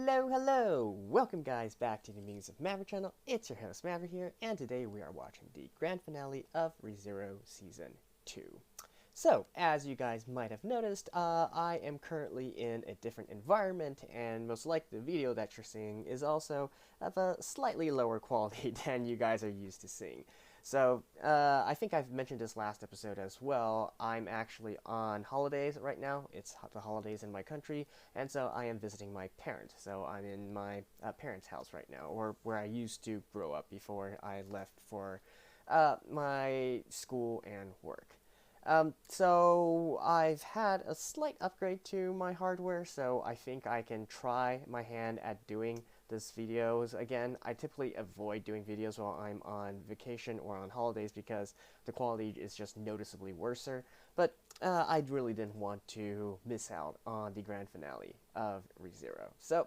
Hello, hello! Welcome guys back to the Musings of Maverick channel. It's your host Maverick here, and today we are watching the grand finale of ReZero Season 2. So, as you guys might have noticed, I am currently in a different environment, and most likely the video that you're seeing is also of a slightly lower quality than you guys are used to seeing. So, I think I've mentioned this last episode as well. I'm actually on holidays right now. It's the holidays in my country, and so I am visiting my parents. So I'm in my parents' house right now, or where I used to grow up before I left for my school and work. So I've had a slight upgrade to my hardware, so I think I can try my hand at doing this videos again. I typically avoid doing videos while I'm on vacation or on holidays because the quality is just noticeably worser, but I really didn't want to miss out on the grand finale of ReZero. So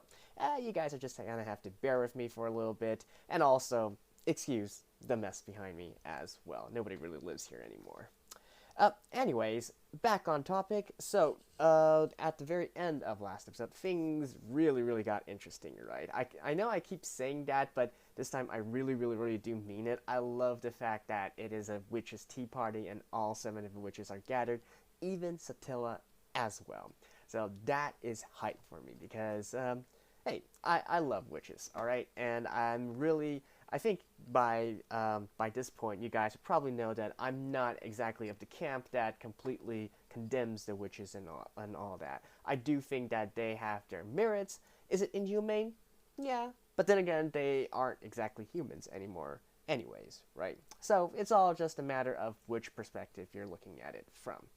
you guys are just gonna have to bear with me for a little bit, and also excuse the mess behind me as well. Nobody really lives here anymore. Anyways, back on topic. So, at the very end of last episode, things really got interesting, right? I know I keep saying that, but this time I really do mean it. I love the fact that it is a witches' tea party and all 7 of the witches are gathered, even Satella as well. So that is hype for me because, hey, I love witches, alright? And I think by this point, you guys probably know that I'm not exactly of the camp that completely condemns the witches and all that. I do think that they have their merits. Is it inhumane? Yeah. But then again, they aren't exactly humans anymore anyways, right? So it's all just a matter of which perspective you're looking at it from.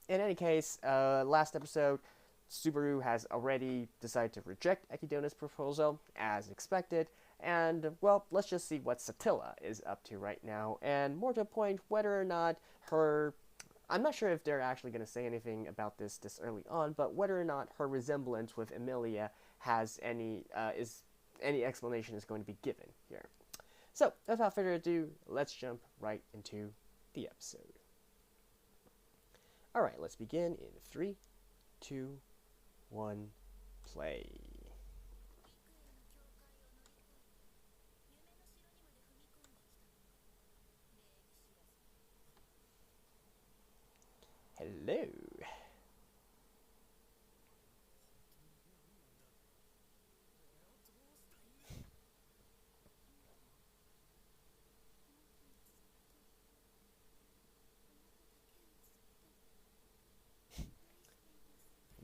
In any case, last episode, Subaru has already decided to reject Ekidona's proposal, as expected, and, well, let's just see what Satella is up to right now, and more to the point, whether or not her... I'm not sure if they're actually going to say anything about this early on, but whether or not her resemblance with Emilia has any explanation is going to be given here. So, without further ado, let's jump right into the episode. Alright, let's begin in 3, 2, 1, play. Hello.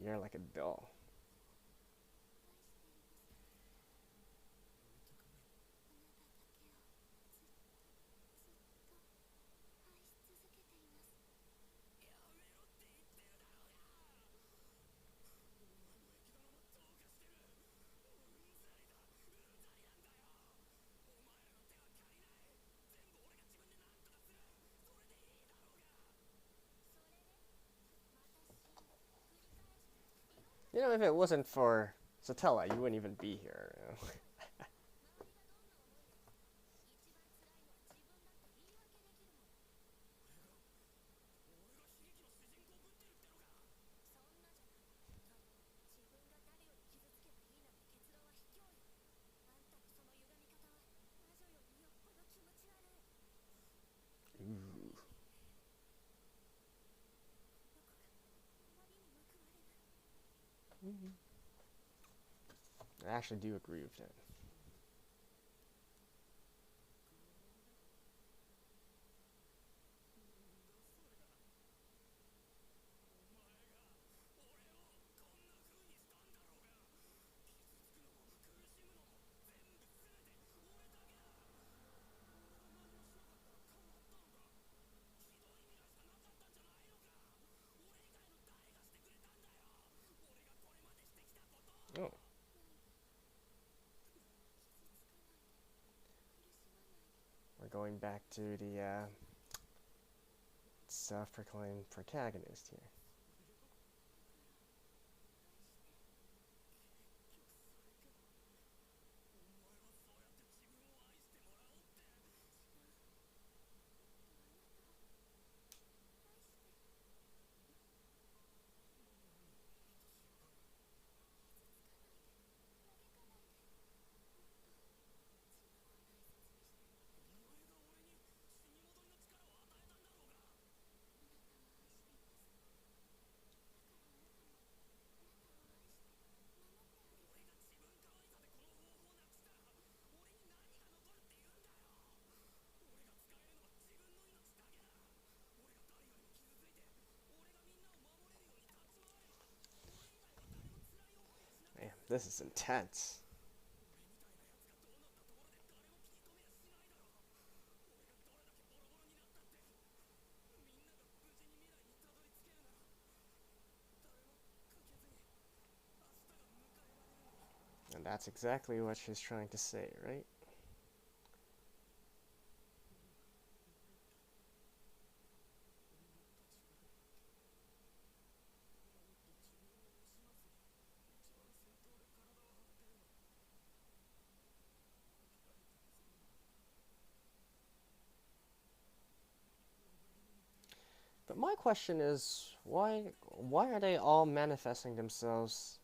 You're like a doll. You know, if it wasn't for Satella, you wouldn't even be here. You know? Ooh. I actually do agree with that. Oh. We're going back to the self-proclaimed protagonist here. This is intense. And that's exactly what she's trying to say, right? But my question is, why are they all manifesting themselves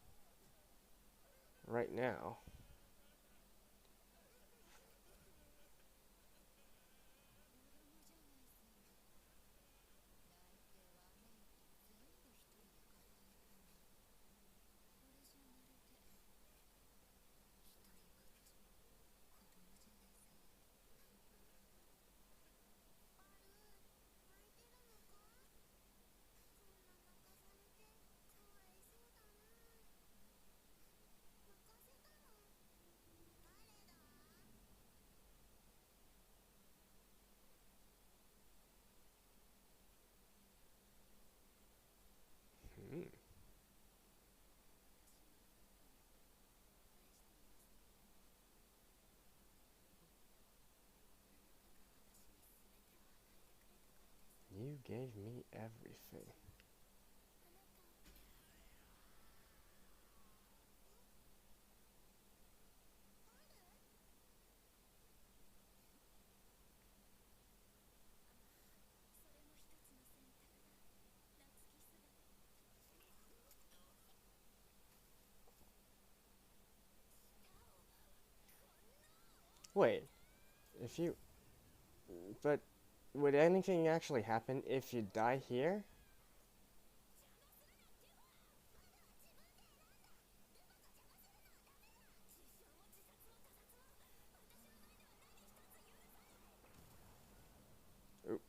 right now? Hmm. You gave me everything. Wait, if you. But would anything actually happen if you die here? Oop.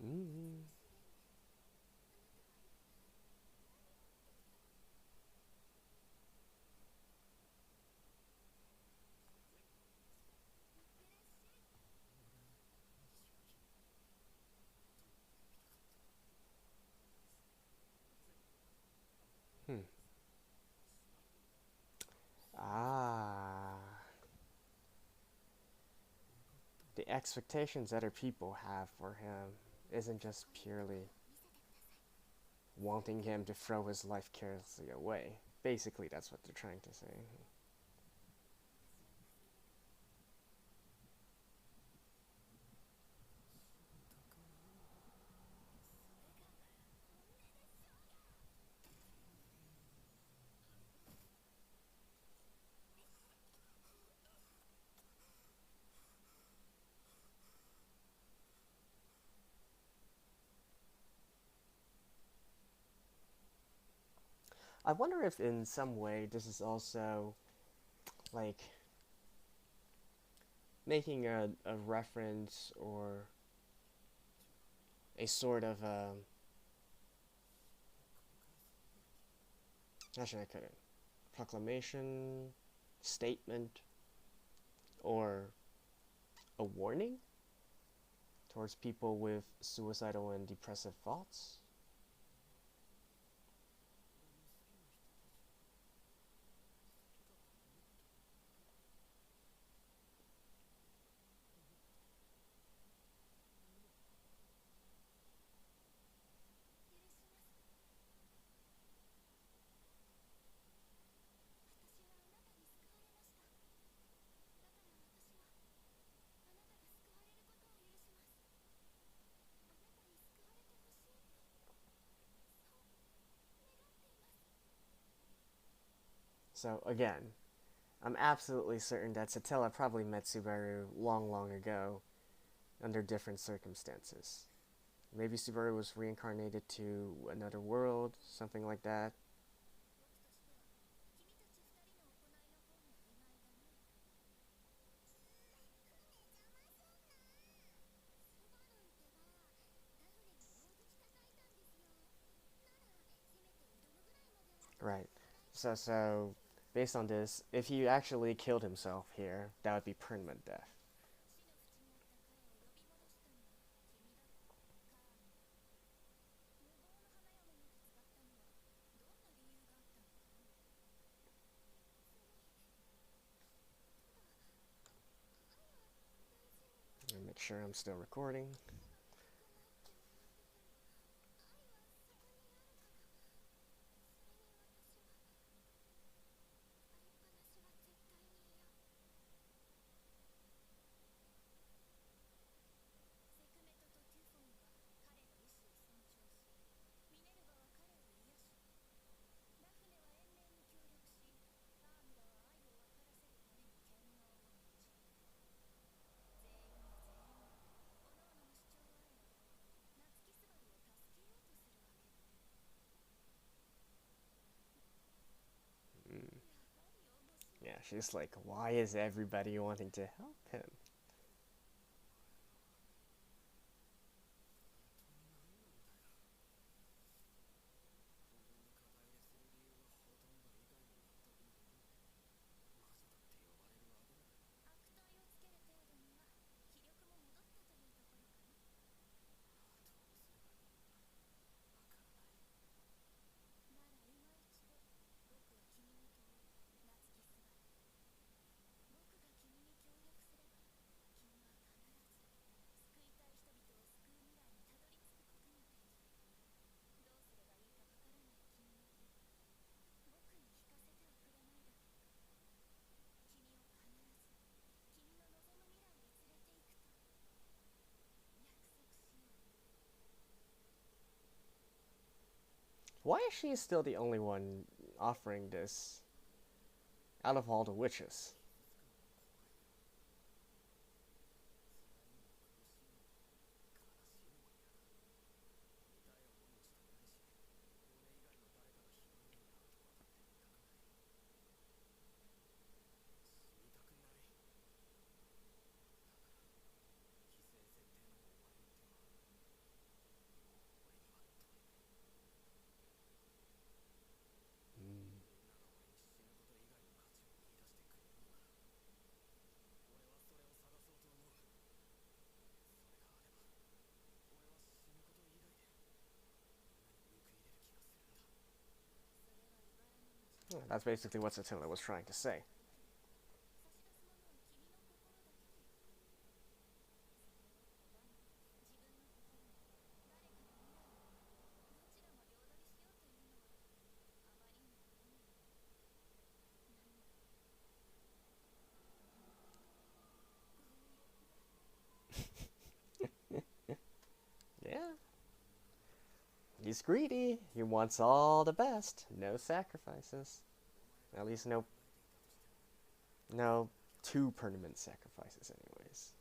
Mm. Hmm. Ah. The expectations other people have for him isn't just purely wanting him to throw his life carelessly away. Basically, that's what they're trying to say. I wonder if, in some way, this is also like making a reference or a sort of how should I put it? Proclamation, statement, or a warning towards people with suicidal and depressive thoughts. So again, I'm absolutely certain that Satella probably met Subaru long, long ago under different circumstances. Maybe Subaru was reincarnated to another world, something like that. Right. So based on this, if he actually killed himself here, that would be permanent death. Let me make sure I'm still recording. Mm. Yeah, she's like, why is everybody wanting to help him? Why is she still the only one offering this out of all the witches? Mm. That's basically what Satilla was trying to say. Yeah, he's greedy. He wants all the best. No sacrifices. At least no two permanent sacrifices anyways.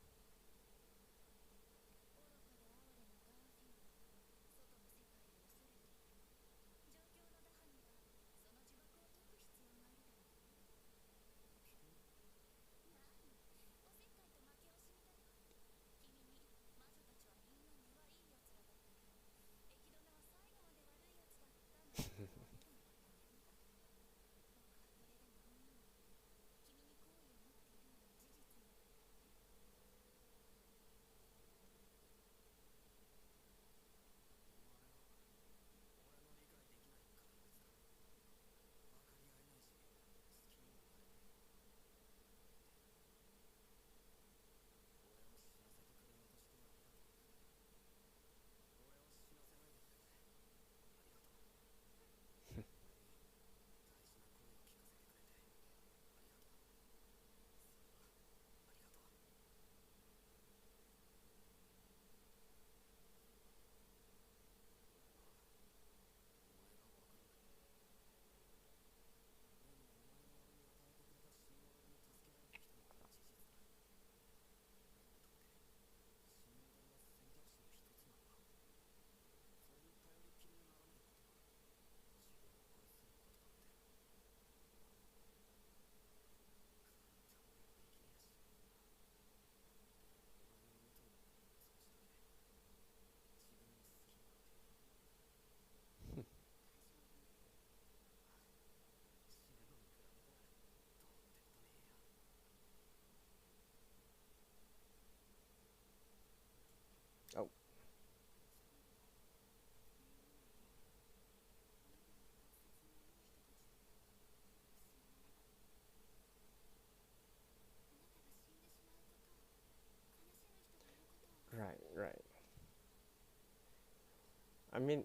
I mean,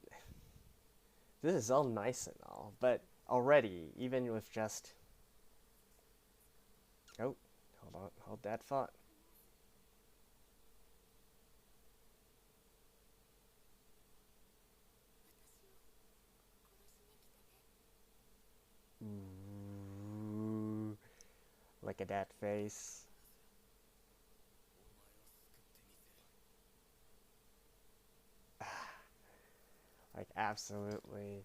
this is all nice and all, but already, even with just... Oh, hold on, hold that thought. Ooh, look at that face. Like, absolutely.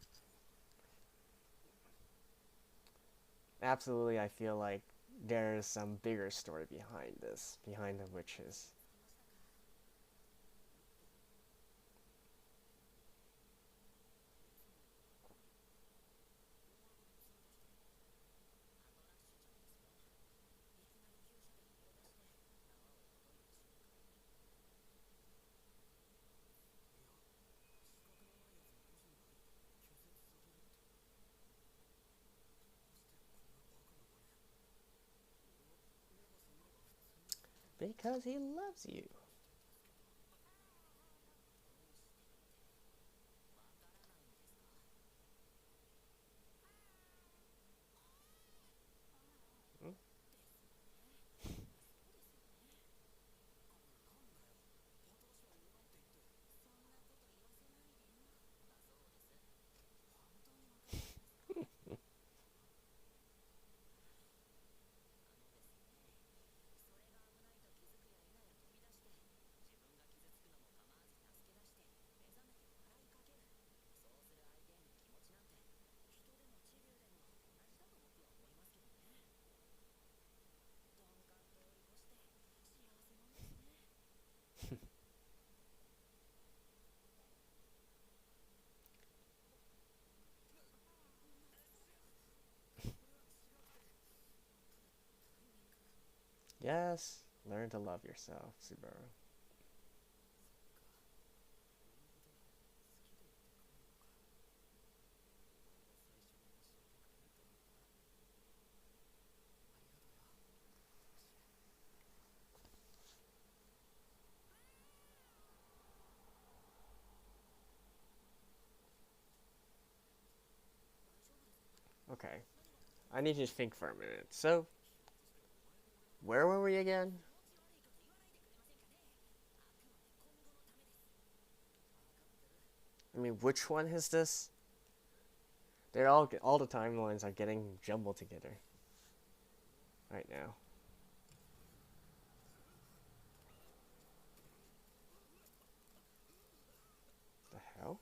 Absolutely, I feel like there's some bigger story behind this, behind the witches. Because he loves you. Hmm? Yes, learn to love yourself, Subaru. Okay, I need you to think for a minute. So, where were we again? I mean, which one is this? They're all the timelines are getting jumbled together right now. The hell?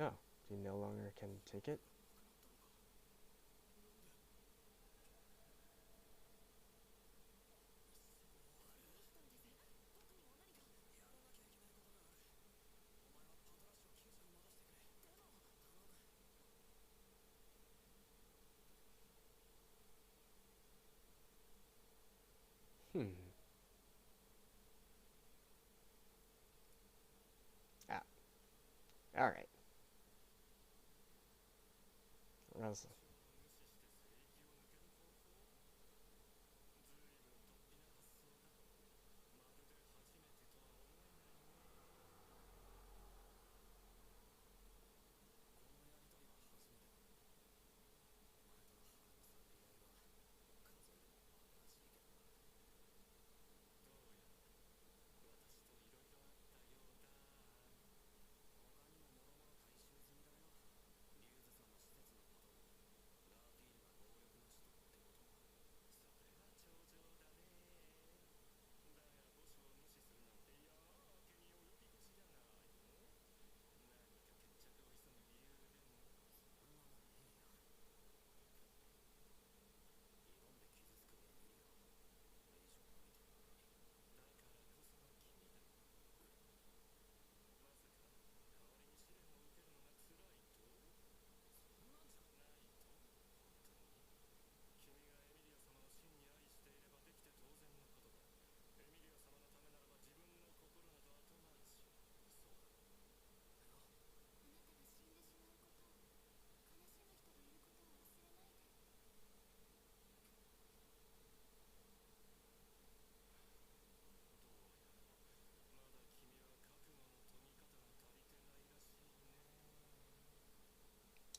Oh, you no longer can take it? Hmm. Ah, alright.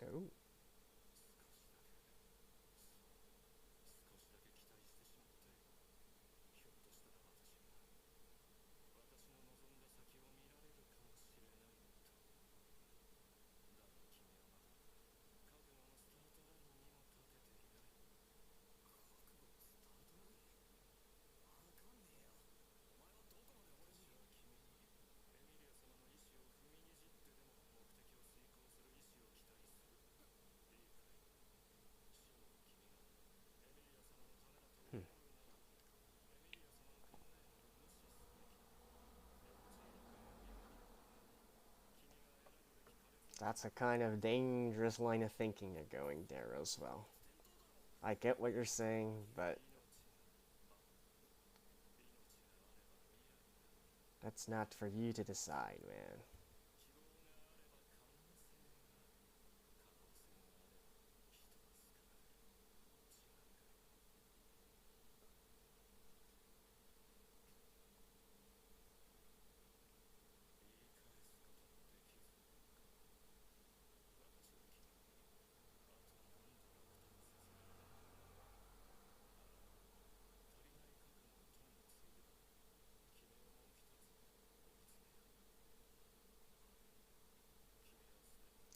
Oh. Hmm. That's a kind of dangerous line of thinking you're going there, Roswell. I get what you're saying, but that's not for you to decide, man.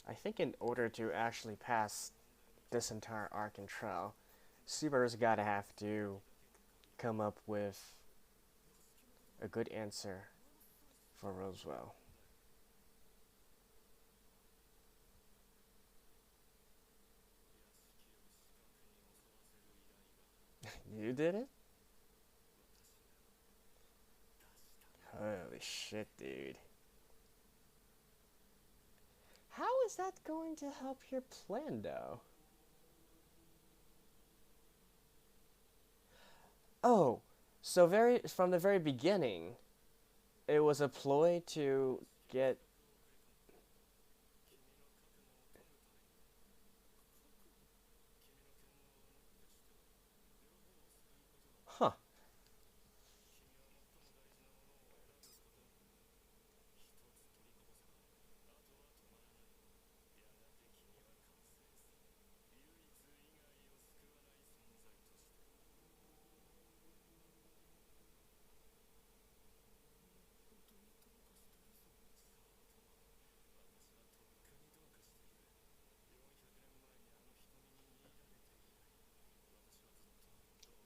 I think in order to actually pass this entire arc and trail, Subaru's gotta have to come up with a good answer for Roswell. You did it? Holy shit, dude. How is that going to help your plan, though? Oh, so very from the very beginning, it was a ploy to get. Huh.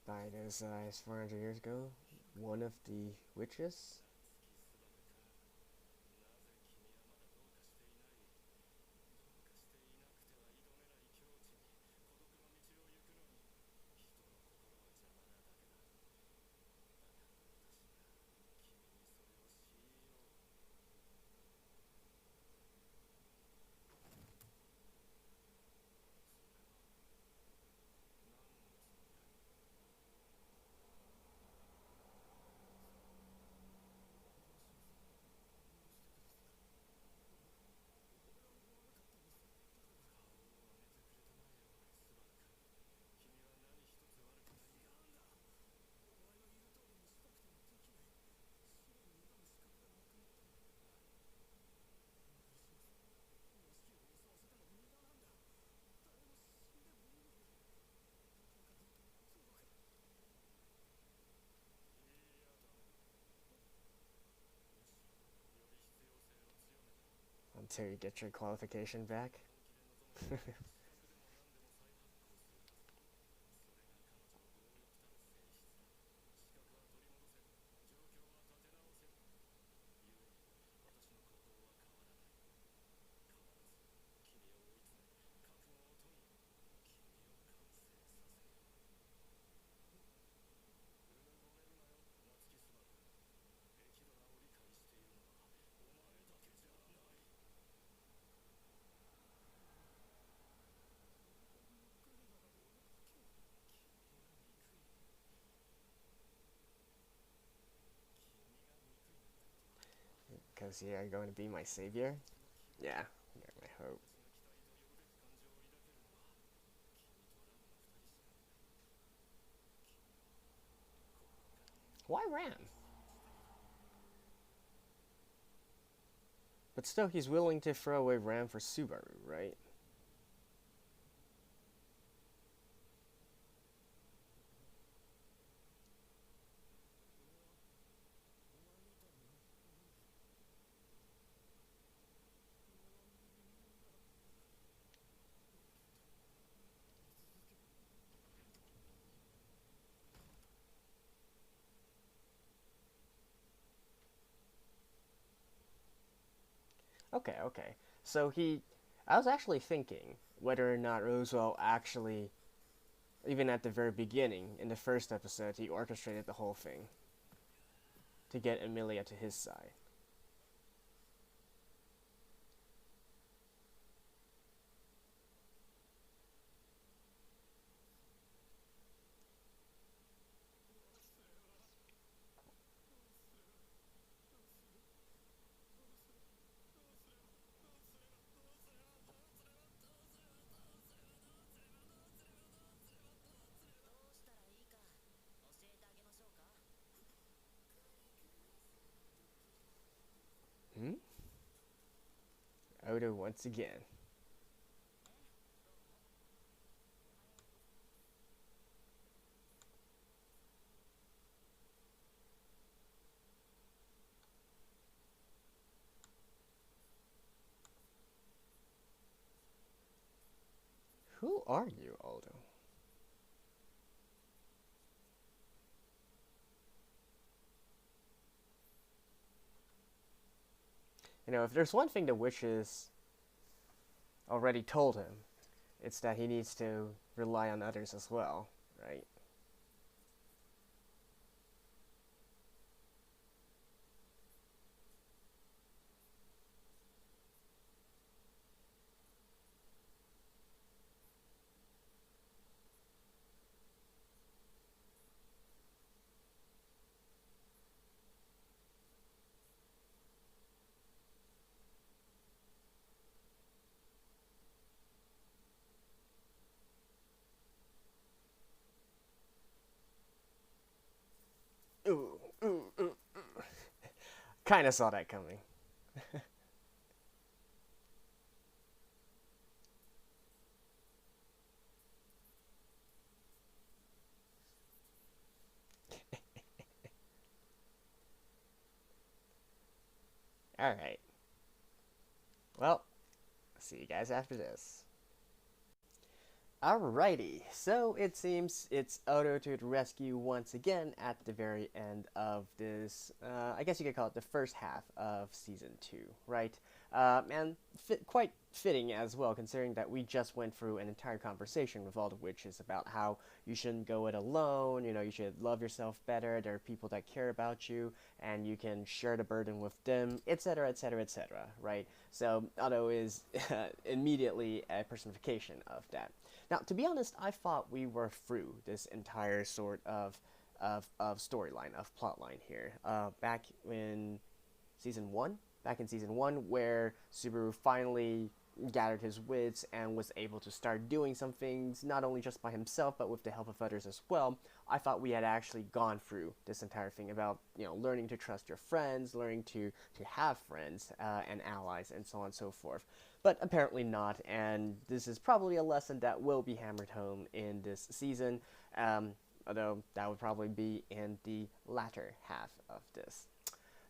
Died as 400 years ago. One of the witches. Until you get your qualification back. Because you're going to be my savior? Yeah, you're my hope. Why Ram? But still, he's willing to throw away Ram for Subaru, right? Okay, okay. So I was actually thinking whether or not Roswell actually, even at the very beginning, in the first episode, he orchestrated the whole thing to get Emilia to his side. Hmm? Odo once again. Who are you, Odo? You know, if there's one thing the witches already told him, it's that he needs to rely on others as well, right? Ooh, ooh, ooh. Kind of saw that coming. All right. Well, see you guys after this. Alrighty, so it seems it's Odo to the rescue once again at the very end of this, I guess you could call it the first half of season 2, right? And quite fitting as well, considering that we just went through an entire conversation with all the witches about how you shouldn't go it alone, you know, you should love yourself better, there are people that care about you, and you can share the burden with them, etc., etc., etc., right? So Odo is immediately a personification of that. Now, to be honest, I thought we were through this entire sort of storyline, of plotline here. Back in season one, where Subaru finally gathered his wits and was able to start doing some things, not only just by himself, but with the help of others as well. I thought we had actually gone through this entire thing about, you know, learning to trust your friends, learning to have friends and allies, and so on and so forth. But apparently not, and this is probably a lesson that will be hammered home in this season, although that would probably be in the latter half of this.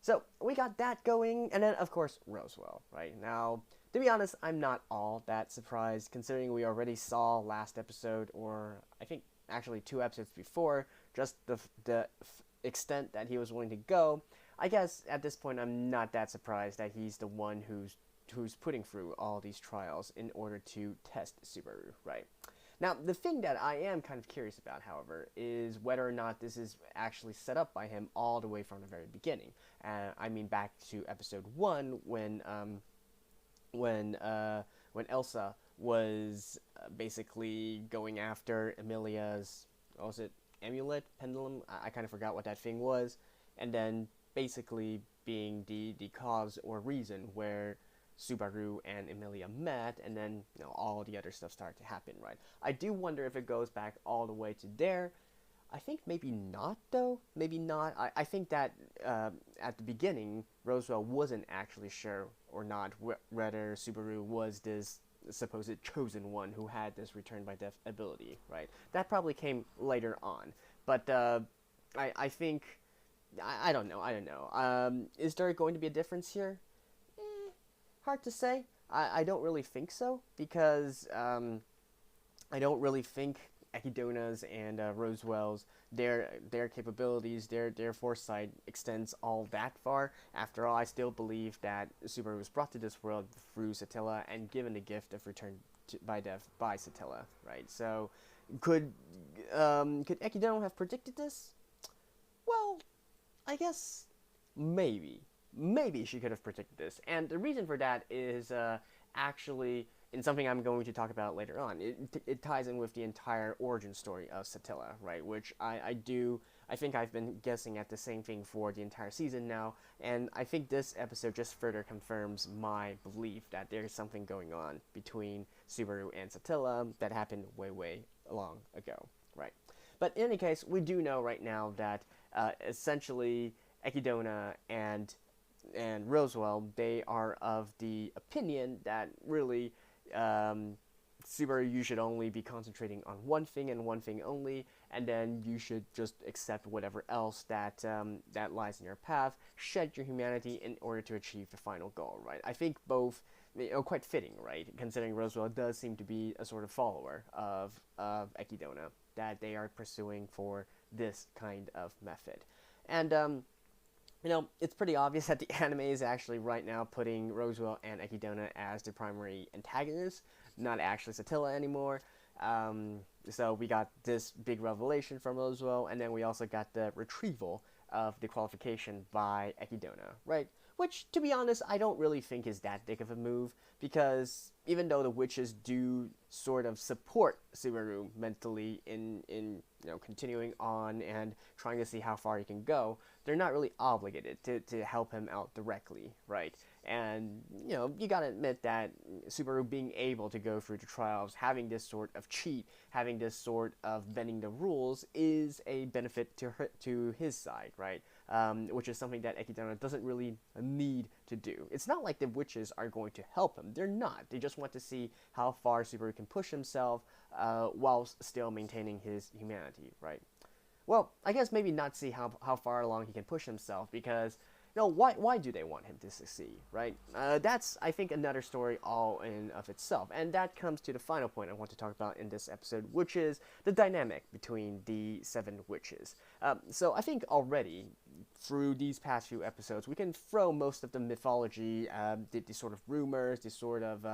So we got that going, and then of course Roswell. Right now, to be honest, I'm not all that surprised, considering we already saw last episode, or I think actually 2 episodes before, just the extent that he was willing to go. I guess at this point, I'm not that surprised that he's the one who's putting through all these trials in order to test Subaru, right? Now, the thing that I am kind of curious about, however, is whether or not this is actually set up by him all the way from the very beginning. I mean, back to episode 1 when Elsa was basically going after Emilia's, what was it, amulet, pendulum? I kind of forgot what that thing was, and then basically being the cause or reason where Subaru and Emilia met, and then, you know, all the other stuff started to happen, right? I do wonder if it goes back all the way to there. I think maybe not, though. Maybe not. I think that at the beginning, Roswell wasn't actually sure or not whether Subaru was this supposed chosen one who had this return by death ability, right? That probably came later on. But I think, I don't know. I don't know. Is there going to be a difference here? Hard to say. I don't really think so, because I don't really think Echidona's and Roswell's their capabilities, their foresight extends all that far. After all, I still believe that Subaru was brought to this world through Satella and given the gift of return by death by Satella, right? So, could Echidona have predicted this? Well, I guess maybe she could have predicted this, and the reason for that is actually in something I'm going to talk about later on. It ties in with the entire origin story of Satella, right? Which I think I've been guessing at the same thing for the entire season now, and I think this episode just further confirms my belief that there's something going on between Subaru and Satella that happened way long ago, right? But in any case, we do know right now that essentially Echidona and Roswell, they are of the opinion that really Subaru, you should only be concentrating on one thing and one thing only, and then you should just accept whatever else that lies in your path, shed your humanity in order to achieve the final goal, right? I think both, quite fitting, right? Considering Roswell does seem to be a sort of follower of Echidona, that they are pursuing for this kind of method. And it's pretty obvious that the anime is actually right now putting Roswell and Echidona as the primary antagonists, not actually Satella anymore. So we got this big revelation from Roswell, and then we also got the retrieval of the qualification by Echidona, right? Which, to be honest, I don't really think is that big of a move, because even though the witches do sort of support Subaru mentally in continuing on and trying to see how far he can go, they're not really obligated to help him out directly, right? And, you gotta admit that Subaru being able to go through the trials, having this sort of cheat, having this sort of bending the rules is a benefit to his side, right? Which is something that Echidona doesn't really need to do. It's not like the witches are going to help him. They're not. They just want to see how far Subaru can push himself while still maintaining his humanity, right? Well, I guess maybe not see how far along he can push himself, because why do they want him to succeed, right? That's, I think, another story all in of itself, and that comes to the final point I want to talk about in this episode, which is the dynamic between the 7 witches. So I think already through these past few episodes, we can throw most of the mythology, the sort of rumors, the sort of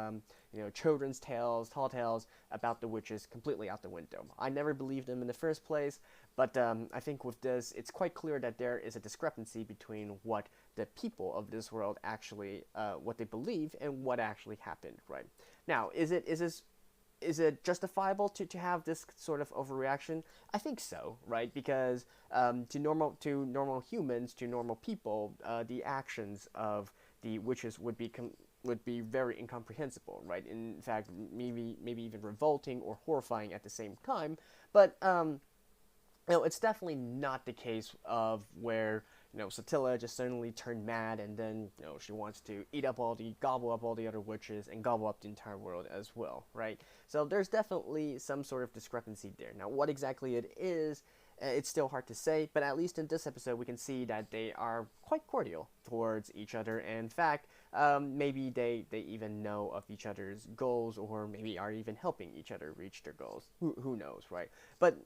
children's tales, tall tales about the witches completely out the window. I never believed them in the first place, but I think with this, it's quite clear that there is a discrepancy between what the people of this world actually, what they believe, and what actually happened, right? Now, is it justifiable to have this sort of overreaction? I think so, right? Because to normal humans, to normal people, the actions of the witches would be very incomprehensible, right? In fact, maybe even revolting or horrifying at the same time. But it's definitely not the case of where Satella just suddenly turned mad, and then she wants to gobble up all the other witches and gobble up the entire world as well, right? So there's definitely some sort of discrepancy there. Now, what exactly it is, it's still hard to say, but at least in this episode we can see that they are quite cordial towards each other, and in fact, maybe they even know of each other's goals, or maybe are even helping each other reach their goals. Who knows, right? But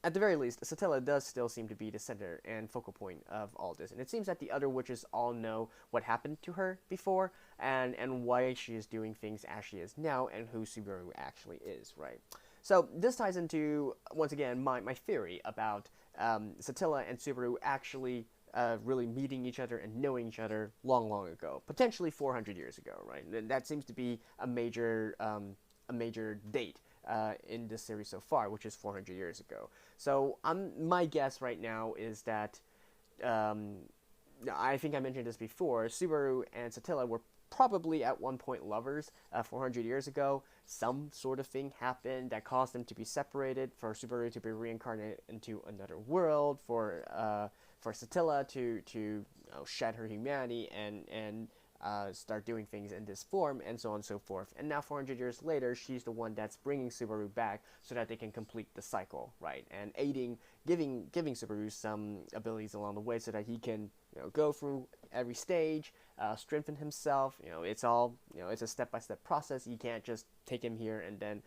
at the very least, Satella does still seem to be the center and focal point of all this, and it seems that the other witches all know what happened to her before, and why she is doing things as she is now, and who Subaru actually is, right? So this ties into, once again, my theory about Satella and Subaru actually really meeting each other and knowing each other long ago, potentially 400 years ago, right? And that seems to be a major date in this series so far, which is 400 years ago. So my guess right now is that, I think I mentioned this before, Subaru and Satella were probably at one point lovers 400 years ago. Some sort of thing happened that caused them to be separated, for Subaru to be reincarnated into another world, for Satella to shed her humanity and start doing things in this form, and so on and so forth. And now 400 years later, she's the one that's bringing Subaru back so that they can complete the cycle, right? And giving Subaru some abilities along the way so that he can go through every stage, strengthen himself. It's all, it's a step-by-step process. You can't just take him here and then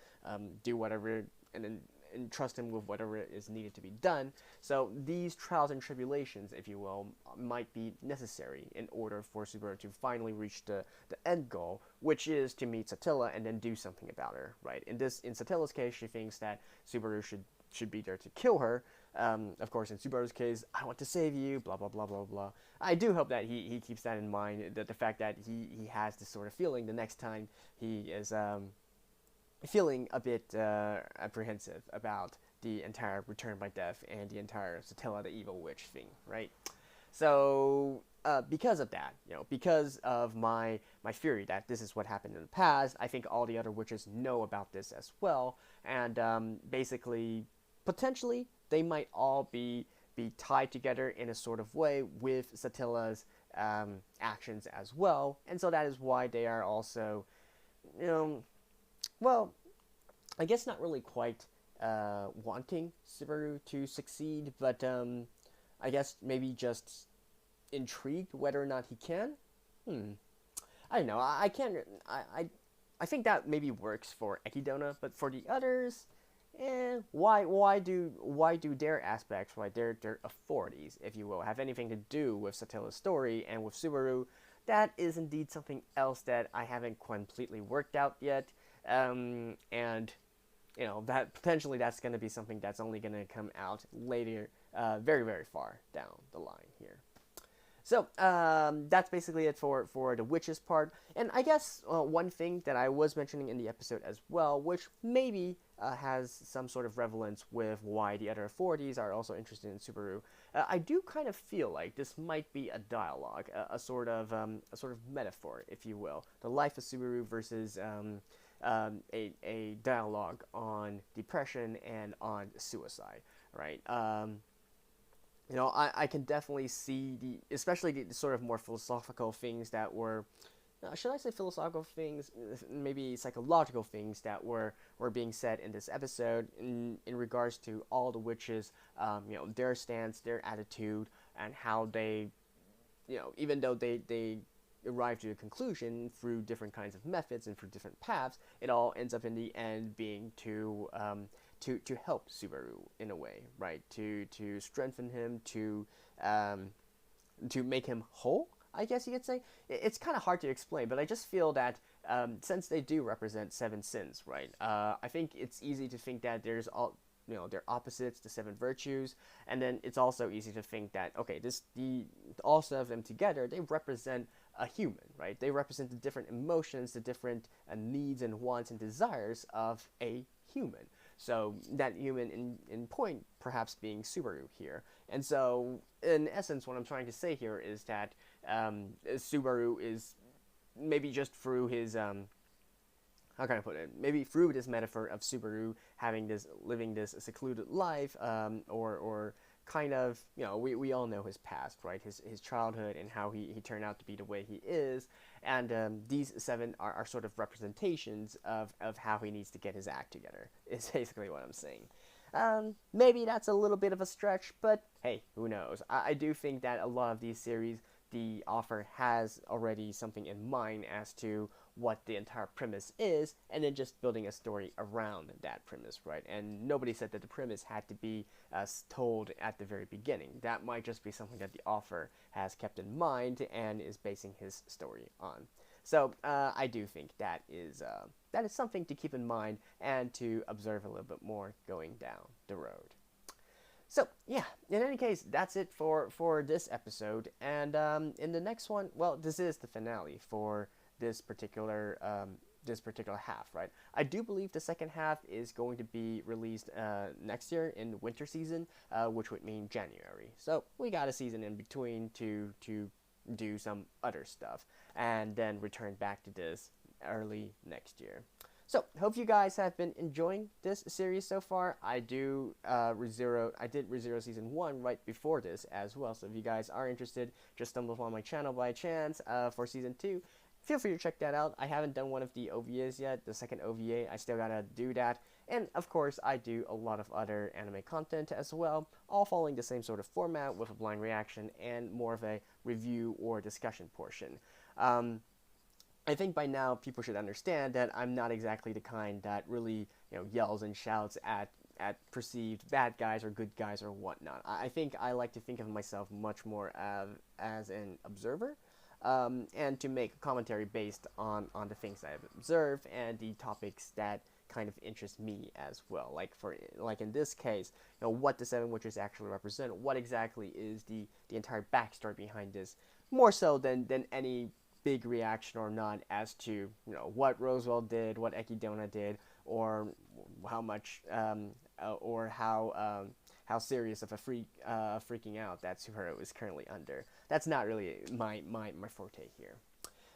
do whatever, and then entrust him with whatever is needed to be done. So these trials and tribulations, if you will, might be necessary in order for Subaru to finally reach the end goal, which is to meet Satella and then do something about her, right? In Satella's case, she thinks that Subaru should be there to kill her. Of course, in Subaru's case, I want to save you, blah, blah, blah, blah, blah. I do hope that he keeps that in mind, that the fact that he has this sort of feeling the next time he is feeling a bit apprehensive about the entire Return by Death and the entire Satella the Evil Witch thing, right? So, because of that, because of my theory that this is what happened in the past, I think all the other witches know about this as well, and basically, potentially, they might all be tied together in a sort of way with Satella's actions as well, and so that is why they are also, well, I guess not really quite wanting Subaru to succeed, but I guess maybe just intrigued whether or not he can. I don't know. I can't. I think that maybe works for Ekidona, but for the others, why do their aspects, right, their authorities, if you will, have anything to do with Satella's story and with Subaru? That is indeed something else that I haven't completely worked out yet, and that potentially that's going to be something that's only going to come out later, very, very far down the line here. So that's basically it for the witches part. And I guess one thing that I was mentioning in the episode as well, which maybe has some sort of relevance with why the other authorities are also interested in Subaru, I do kind of feel like this might be a dialogue, a sort of metaphor, if you will. The life of Subaru versus a dialogue on depression and on suicide, right? I can definitely see especially the sort of more philosophical things that were, should I say philosophical things, maybe psychological things that were being said in this episode in regards to all the witches, their stance, their attitude, and how they, even though they arrive to a conclusion through different kinds of methods and through different paths, it all ends up in the end being to help Subaru in a way, right? To strengthen him, to make him whole, I guess you could say. It's kind of hard to explain, but I just feel that since they do represent 7 sins, right? I think it's easy to think that there's all, they're opposites, the 7 virtues, and then it's also easy to think that, okay, all 7 of them together, they represent a human, right? They represent the different emotions, the different needs and wants and desires of a human. So that human in point perhaps being Subaru here. And so in essence what I'm trying to say here is that Subaru is maybe just through his how can I put it? Maybe through this metaphor of Subaru living this secluded life, or kind of, we all know his past, right? His childhood and how he turned out to be the way he is, and these 7 are sort of representations of how he needs to get his act together, is basically what I'm saying. Maybe that's a little bit of a stretch, but hey, who knows? I do think that a lot of these series, the author has already something in mind as to what the entire premise is, and then just building a story around that premise, right? And nobody said that the premise had to be told at the very beginning. That might just be something that the author has kept in mind and is basing his story on. So I do think that is something to keep in mind and to observe a little bit more going down the road. So, yeah, in any case, that's it for this episode. And in the next one, well, this is the finale for this particular half, right? I do believe the second half is going to be released next year in winter season, which would mean January. So we got a season in between to do some other stuff, and then return back to this early next year. So, hope you guys have been enjoying this series so far. I did ReZero Season 1 right before this as well, so if you guys are interested, just stumbled upon my channel by chance for Season 2, feel free to check that out. I haven't done one of the OVAs yet, the second OVA, I still gotta do that. And, of course, I do a lot of other anime content as well, all following the same sort of format with a blind reaction and more of a review or discussion portion. I think by now people should understand that I'm not exactly the kind that really, yells and shouts at at perceived bad guys or good guys or whatnot. I think I like to think of myself much more as an observer, and to make a commentary based on the things I've observed and the topics that kind of interest me as well. Like in this case, what the Seven Witches actually represent, what exactly is the entire backstory behind this, more so than any big reaction or not as to what Roswell did, what Ekidona did, or how much or how serious of a freaking out that Subaru is currently under. That's not really my forte here.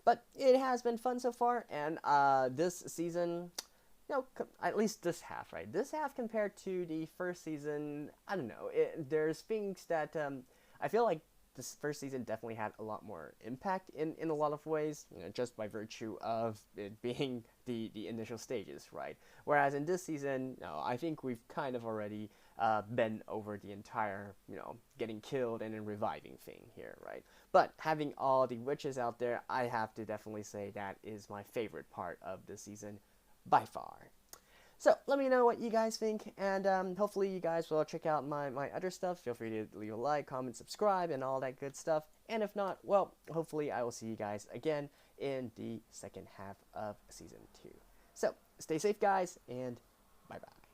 But it has been fun so far, and this season, at least this half, right? This half compared to the first season, I don't know. There's things that I feel like this first season definitely had a lot more impact in a lot of ways, just by virtue of it being the initial stages, right? Whereas in this season, I think we've kind of already been over the entire, getting killed and then reviving thing here, right? But having all the witches out there, I have to definitely say that is my favorite part of the season by far. So let me know what you guys think, and hopefully you guys will check out my other stuff. Feel free to leave a like, comment, subscribe, and all that good stuff. And if not, well, hopefully I will see you guys again in the second half of Season 2. So stay safe, guys, and bye-bye.